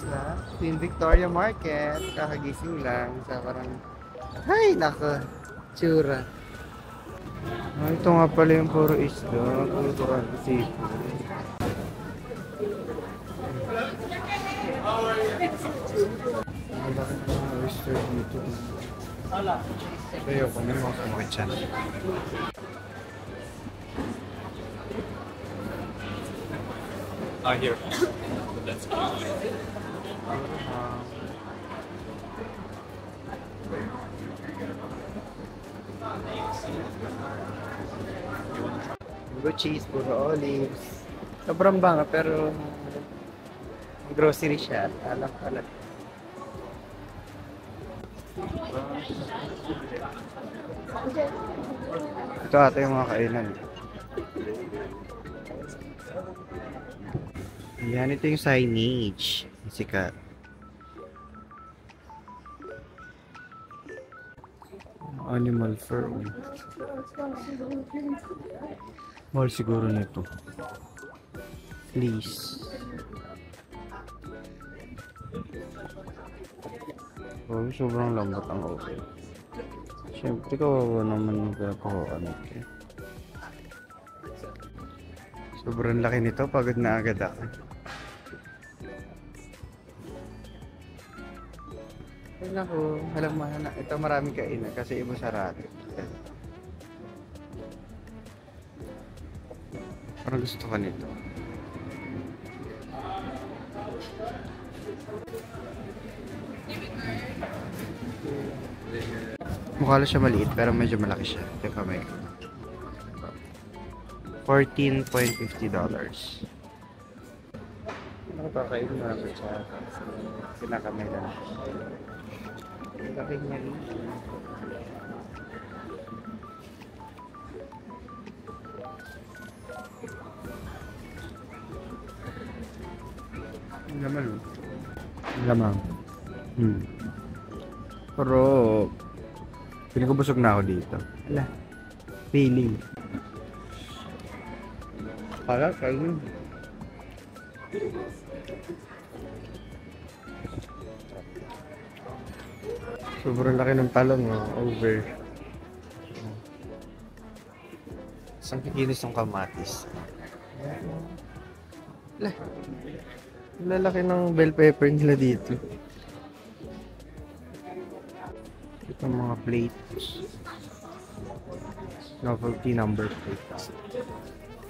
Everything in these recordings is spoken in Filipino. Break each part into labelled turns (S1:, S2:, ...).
S1: Sa Queen Victoria Market. Kakagising lang. Sa parang, ay, nako. Tsura. Ito nga pala yung puro isda. Puro seafood. Ang laki ng mga oyster dito. Ayoko na mga kumakit siya.
S2: Here. That's good.
S1: Puro cheese, puro olives. Sobrang banga pero grocery siya. Alam pala. Ito ata yung mga kainan. Yan, ito yung signage. Sikat. Animal fur. Mahal siguro nito. Please. Oh, sobrang lambot ang open. Siyempre, kawawa naman yung pinapakuha nito. Sobrang laki nito. Pagod na agad ako. Ay naku, alam mo na, ito maraming kainan kasi iba sarado. Parang gusto ko nito. Mukha lang siya maliit pero medyo malaki siya. Ito pa may $14.50. Ano pa kayo na sa kinakamay lang. Laki niya rin. Laman. Lamang. Pero feeling ko busog na ako dito. Ala. Feeling. Para kayo. Sobrang laki ng talong, over. Isang kikinis ng kamatis. Lah. Lalaki ng bell pepper nila dito. Ito mga plates. Novelty number plate.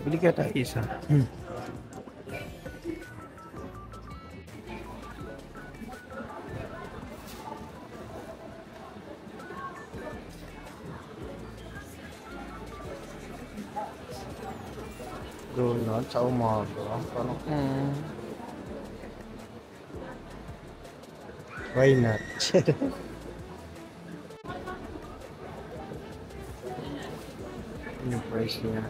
S1: Bili ka tayo isa. Donut sa umaga. Parang, why not? Yung price niya.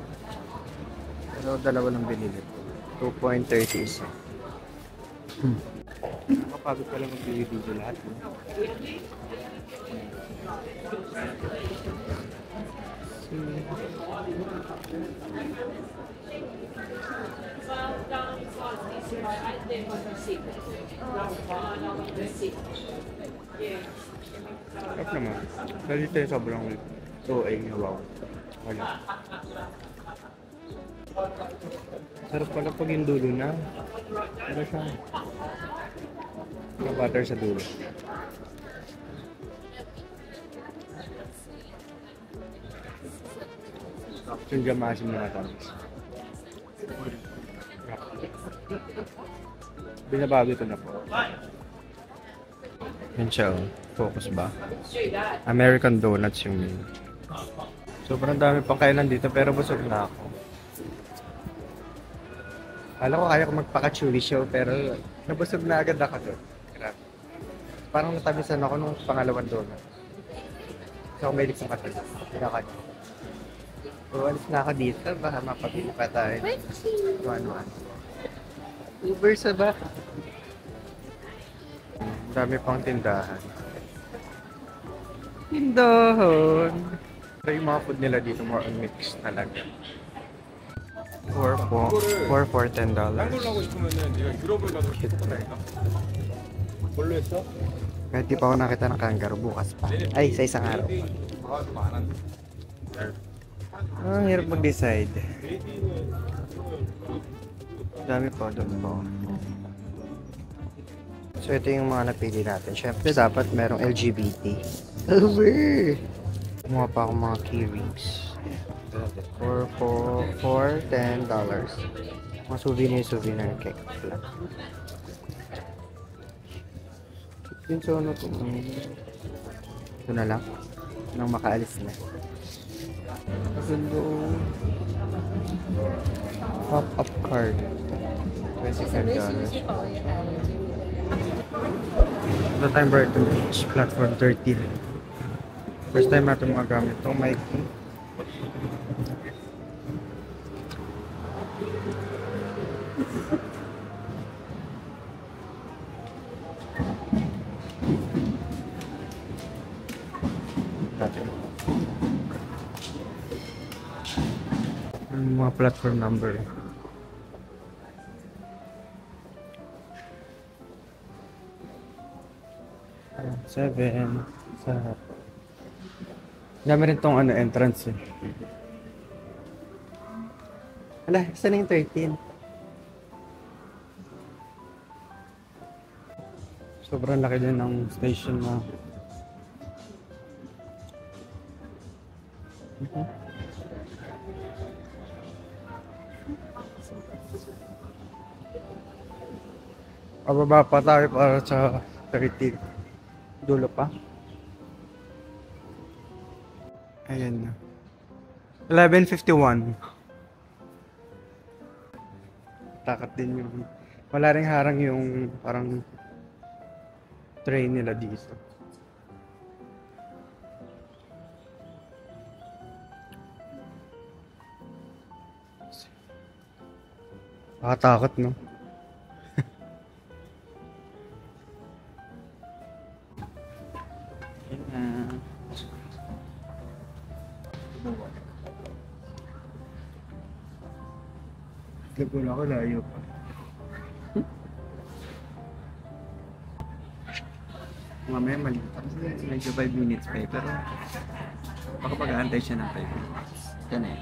S1: Pero dalawa lang binili ko. 2.30 isa. Nakapagod pala mag-video lahat. Sarap naman. Dahil ito yung sobrang tuay nga, wow. Wala. Sarap pala pag yung dulo na. Ano siya? May butter sa dulo. Yung gamasin na matamis. Binabago ito na po. Yan siya, oh. Focus ba? American Donuts yung menu. Sobrang dami pang kainan dito pero busog na ako. Alam ko kaya ko magpaka-chewy show pero nabusog na agad ako doon. Grabe. Parang natabisan ako nung pangalawang donut. So ako may liksang katil. Pinaka. So alis na ako dito. Baka mapabili pa tayo. One. Uber sa ba? Dami pang tindahan. Tindahan. Pero yung mga food nila dito more on mix talaga. 4 for $10.
S2: 한글로 하고 싶으면은 네가 유럽을 가도 괜찮다니까. 뭘로 했어?
S1: Kahit di pa ako nakita ng kangaroo bukas pa. Ay, sa isang araw.
S2: 아, 좀 안 한대.
S1: Ang hirap mag-decide. Dami po, doon po. So, ito yung mga napili natin. Siyempre, dapat merong LGBT. Over! Kumuha pa akong mga keyrings. For $10. Mga souvenir cake lang. Yun, so ano to? Ito na lang. Nang makaalis na. Hello. Pop-up card. $25. Ito time Brighton Beach, platform 13. First time natin magagamit itong mic. Yung mga platform number. Ayan, 7. Sarap. Dami rin tong ano, entrance eh. Hala, saan yung 13? Sobrang laki din ng station na. Pababa pa tayo para sa 13. Dulo pa. Ayan na. 11:51. Takat din yung... Wala ring harang yung parang train nila dito. Nakatakot, no? Gagawin ako, layo pa. Mamaya maliit.
S3: Medyo 5 minutes pa eh, pero baka mag-aantay siya ng 5 minutes. Yan eh.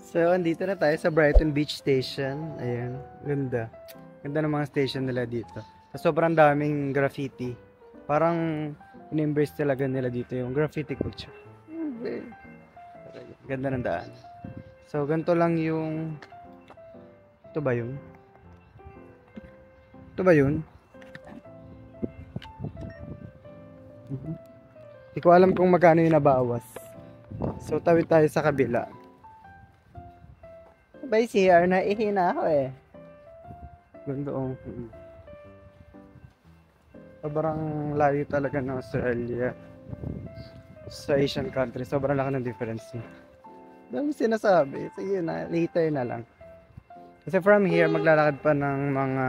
S1: So, andito na tayo sa Brighton Beach Station. Ayan, ganda. Ganda ng mga station nila dito. Sobrang daming graffiti. Parang in-embrace talaga nila dito yung graffiti culture. Ganda ng daan. So, ganito lang yung... Ito ba yun? Ito ba yun? Hindi ko alam kung magkano yung nabawas. So, tawid tayo sa kabila. By CR na ihina ako eh. Ganda oh. Sobrang layo talaga ng Australia sa Asian country. Sobrang laki ng difference niya. Dami sinasabi. Sige na, later na lang. Kasi from here, maglalakad pa ng mga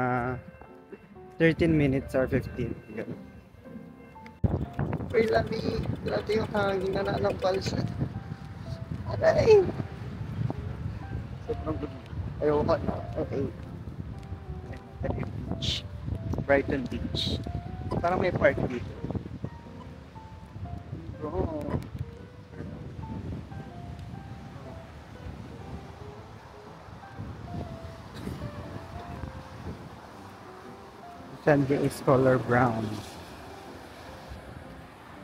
S1: 13 minutes or 15. Ganun. Uy, lamig. Grabe yung hangin na nanampal siya. Aray! Sobrang good. Ayoko na. Okay. Beach. Brighton Beach. Parang may park dito. Bro. Sand is color brown.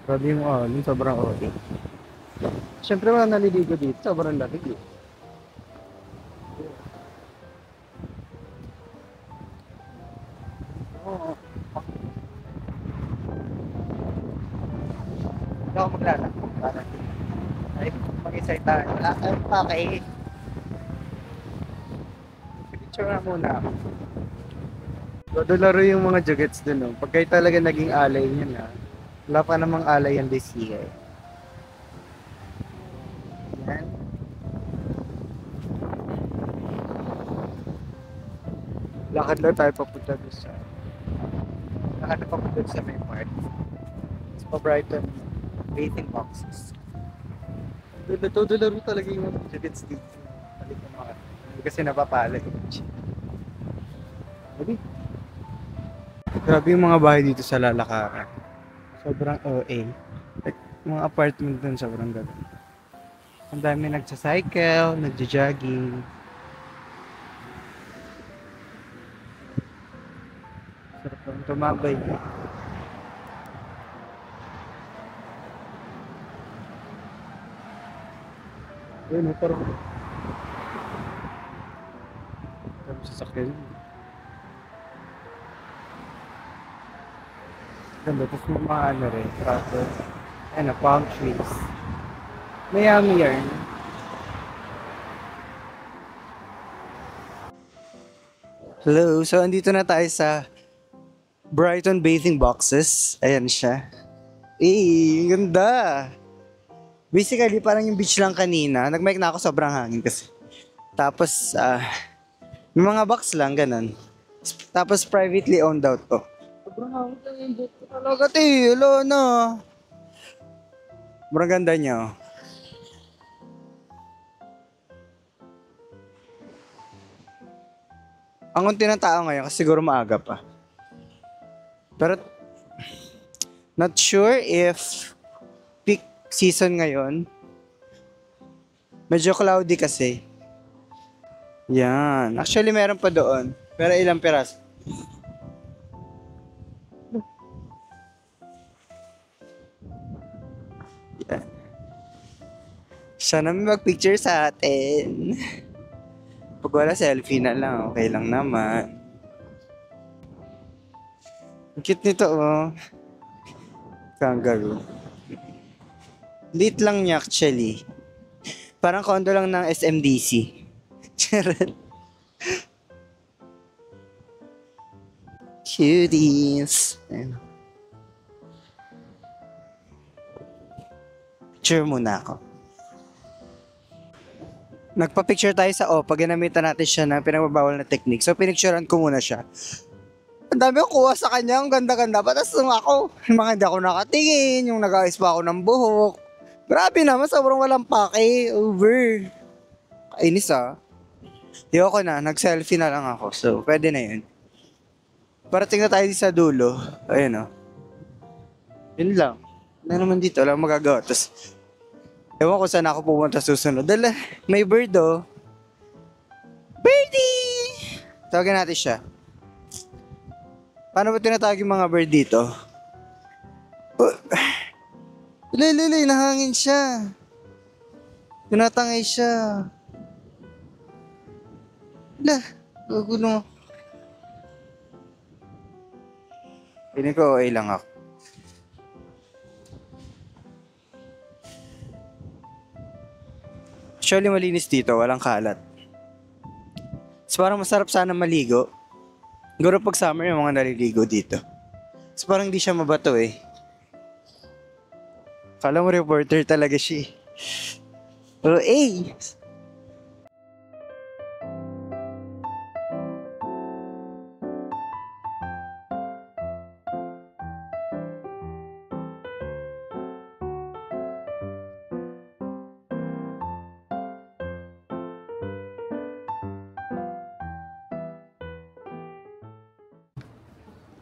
S1: Grabe yung alin, sobrang alin. Siyempre wala naliligo dito, sobrang lamig eh. Hindi ako maglalako. Ay, mag-isay tayo. Okay. Picture na muna ako. Laro yung mga jugets dun, no? Pag kayo talaga naging alay niya na, wala pa namang alay yan this year. Yan. Lakad lang tayo papunta doon sa... Lakad na papunta doon sa may park. Sa Brighton bathing boxes. Todo laro talaga yung mga tickets dito. Balik ng mga. Hindi kasi napapala. Sabi. Grabe yung mga bahay dito sa Lalakaran. Sobrang OA. Like, mga apartment dun sobrang ganda. Ang dami nagsacycle, nagja-jogging. Sarap lang tumabay. Ayun, parang dami sasakyan. Ganda, tapos may mga ano rin, tapos, ano, palm trees. Miami yarn. Hello, so andito na tayo sa Brighton Bathing Boxes. Ayan siya. Eh, ganda. Basically, parang yung beach lang kanina. Nag-mic na ako, sobrang hangin kasi. Tapos, may mga box lang, ganun. Tapos, privately owned out to. Sobrang hangin lang yung boat ko talaga, hello na. Sobrang ganda niya, oh. Ang unti ng tao ngayon kasi siguro maaga pa. Pero, not sure if peak season ngayon. Medyo cloudy kasi. Yan. Actually, meron pa doon. Pero ilang piraso. Yan. Siya na may mag-picture sa atin. Pag wala, selfie na lang. Okay lang naman. Ang cute nito, oh. Kangaroo. Lit lang niya actually. Parang condo lang ng SMDC. Charot. Cuties. Ayun. Picture muna ako. Nagpa-picture tayo sa OPA. Ginamitan natin siya ng pinagbabawal na technique. So, pinicturean ko muna siya. Ang dami ko kuha sa kanya. Ang ganda-ganda. Patas nung ako. Yung mga hindi ako nakatingin. Yung nag-ayos pa ako ng buhok. Grabe naman. Sobrang walang pake. Over. Kainis ah. Di ako na. Nag-selfie na lang ako. So, pwede na yun. Parating na tayo sa dulo. Ayun oh. Yun lang. Ano naman dito? Wala magagawa. Tapos, ewan ko saan ako pumunta susunod. Dala, may bird oh. Birdie! Tawagin natin siya. Paano ba tinatawag yung mga bird dito? Lili, nahangin siya. Tinatangay siya. Wala, gugulo. Piling ko okay lang ako. Actually, malinis dito. Walang kalat. So, parang masarap sana maligo. Siguro pag summer, yung mga naliligo dito. So, parang di siya mabato eh. Kala mo reporter talaga siya. Pero,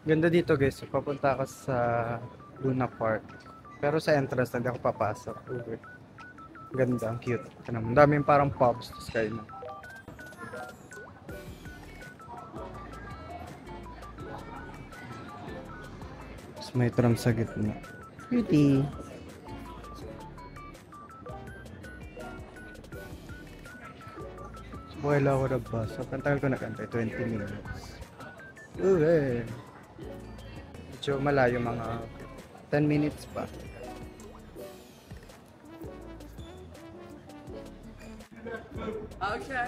S1: ganda dito guys. So, papunta ako sa Luna Park. Pero sa entrance, hindi ako papasok. Over. Ganda, ang cute. Ang daming parang pubs. Tapos kayo na. Tapos may tram sa gitna. Cutie. Buhay lang ako ng bus. So, pantagal ko nakantay. 20 minutes. Uwe. Medyo malayo, mga 10 minutes pa.
S4: Okay.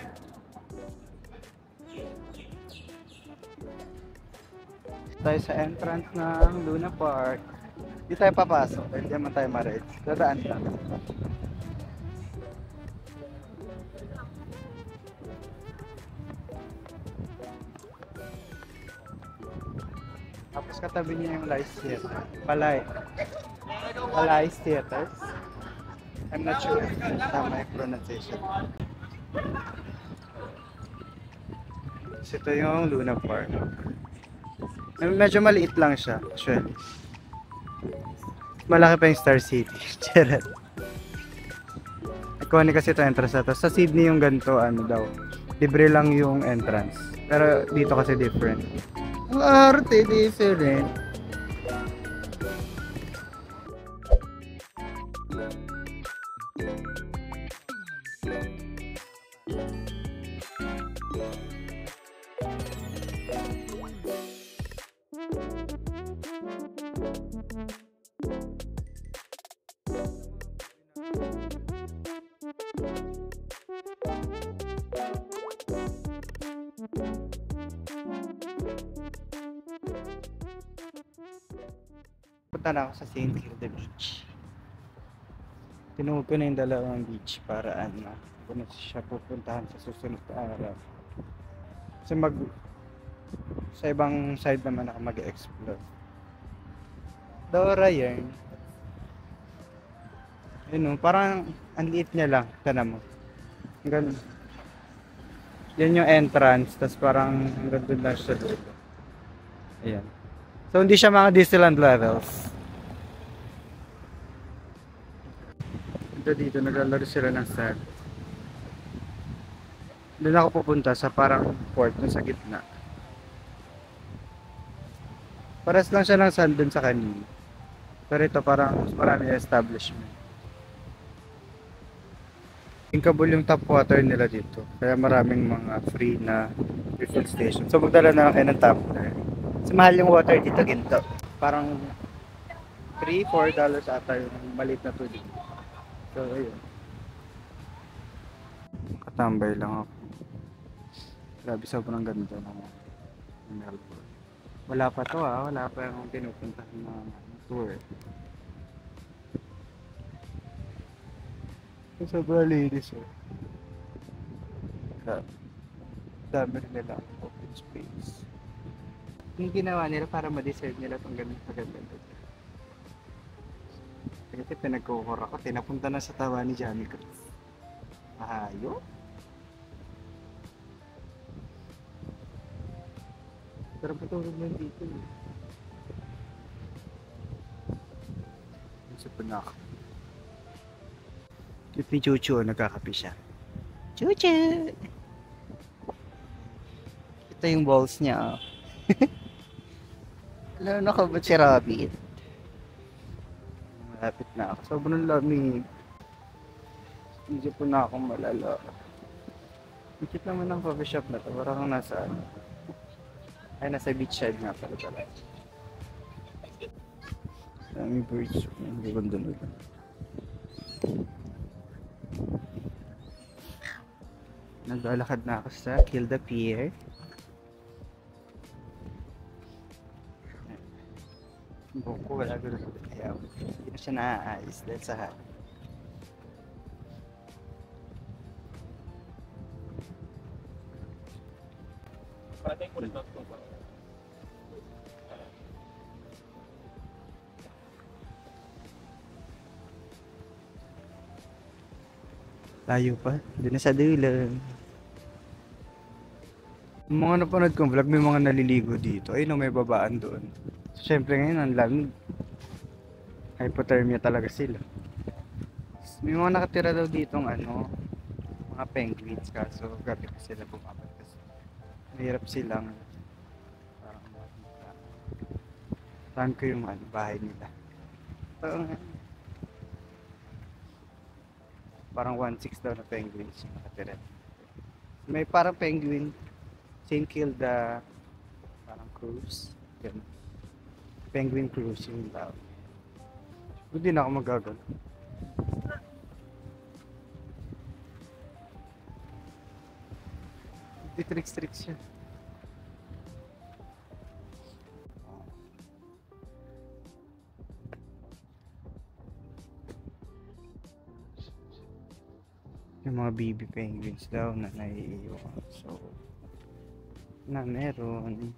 S1: Tayo sa entrance ng Luna Park. Hindi tayo papasok. Hindi naman tayo ma-rides. Dadaan lang. Tapos katabi niya yung Lice Theater. Palay Theaters. I'm not sure if tama yung pronunciation. So, ito yung Luna Park. Medyo maliit lang siya, actually. Malaki pa yung Star City. Charot. Iconic kasi ito entrance na to. Sa Sydney yung ganito, ano daw, libre lang yung entrance. Pero dito kasi different. Ang arte, different. Punta na ako sa St. Kilda Beach. Tinuod ko na yung dalawang beach para ano, kung na siya pupuntahan sa susunod na araw. Kasi sa ibang side naman ako mag-explore. Dora yan. Yun o, parang ang liit niya lang. Tanam mo. Hanggang yan yung entrance, tas parang hanggang doon lang siya dito. Ayan. So hindi siya mga Disneyland levels. Dito naglalaro sila ng sand. Doon ako pupunta sa parang port dun sa gitna. Pares lang siya ng sand dun sa kanina. Pero ito parang marami establishment. Inkabul yung tap water nila dito. Kaya maraming mga free na refill station. So magdala na lang kayo ng tap water. Kasi mahal yung water dito ginto. Parang $3-4 ata yung maliit na tubig. So ayun. Katambay lang ako. Grabe sobrang ganda ng Melbourne. Wala pa to wala pa yung pinupuntahan na tour. Sobrang linis dami rin nila open space. Yung ginawa nila para ma-deserve nila itong ganun maganda. Kasi pinagkukura ko, tinapunta na sa tawa ni Johnny Cruz. Ahayo? Pero patulog lang dito eh. Sa punak. Cute ni Chuchu, nagkakape siya. Chuchu! Ito yung balls niya. Alam na ka ba si Rabbit? Malapit na ako. Sobrang lamig. Hindi po na akong malala. Ikit naman ang coffee shop na to. Parang nasa ano. Ay, nasa beachside nga pala talaga. Daming birds. Ang gaganda nila. Naglalakad na ako sa Kilda Pier. Buko, wala ko rin. Ayaw. Hindi na siya naaayos dahil sa hali. Layo pa. Doon na sa dulo. Yung mga napanood kong vlog, may mga naliligo dito. Ay no, may babaan doon. Siyempre ngayon, ang lamig. Hypothermia talaga sila. May mga nakatira daw ditong ano, mga penguins. Kaso gabi na sila bumabalik kasi mahirap silang parang saan ko yung ano, bahay nila. Parang 1/6 daw na penguins yung nakatira. May parang penguin St. Kilda parang cruise. Ganun. Penguin cruise yung tawag. Hindi na ako magagano. Hindi tricks siya. Yung mga baby penguins daw na naiiwan. So, na meron.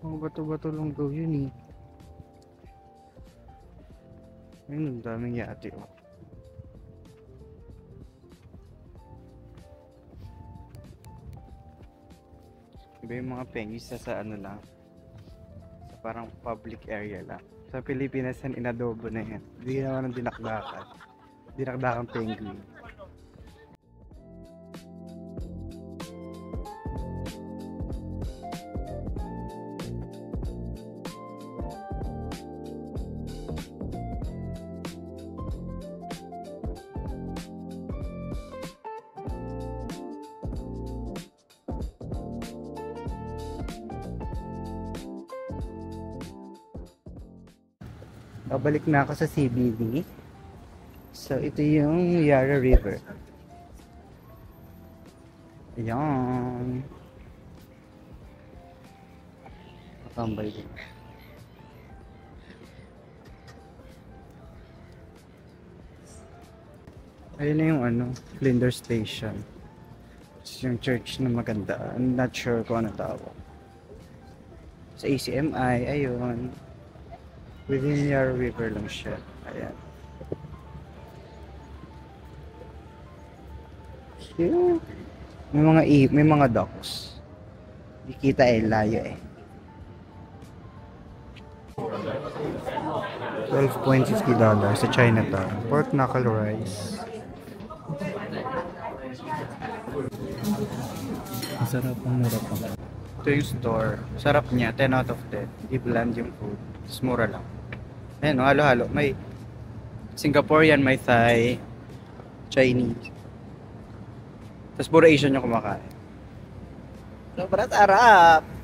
S1: Mga bato-bato lang daw yun eh. Ayun, ang daming yate oh. Iba yung mga penguins sa ano lang. Sa parang public area lang. Sa Pilipinas yan, inadobo na yan. Hindi naman ang dinakdakan. Dinakdakan penguin. Babalik na ako sa CBD. So, ito yung Yara River. Ayan. Matambay din. Ayun na yung ano, Flinders Station. It's yung church na maganda. I'm not sure kung ano tawag. Sa ACMI, ayun. Within Yara River lang siya. Ayan. Yeah. May mga docks. Dikita eh, layo eh. $12.50 sa Chinatown. Pork knuckle rice. Masarap, ang mura pa. Ito yung store. Sarap niya, 10 out of 10. Hindi bland yung food. Mas mura lang. Ayan, halo-halo. May Singaporean, may Thai, Chinese. Tapos puro Asian yung kumakain. Sobrang sarap!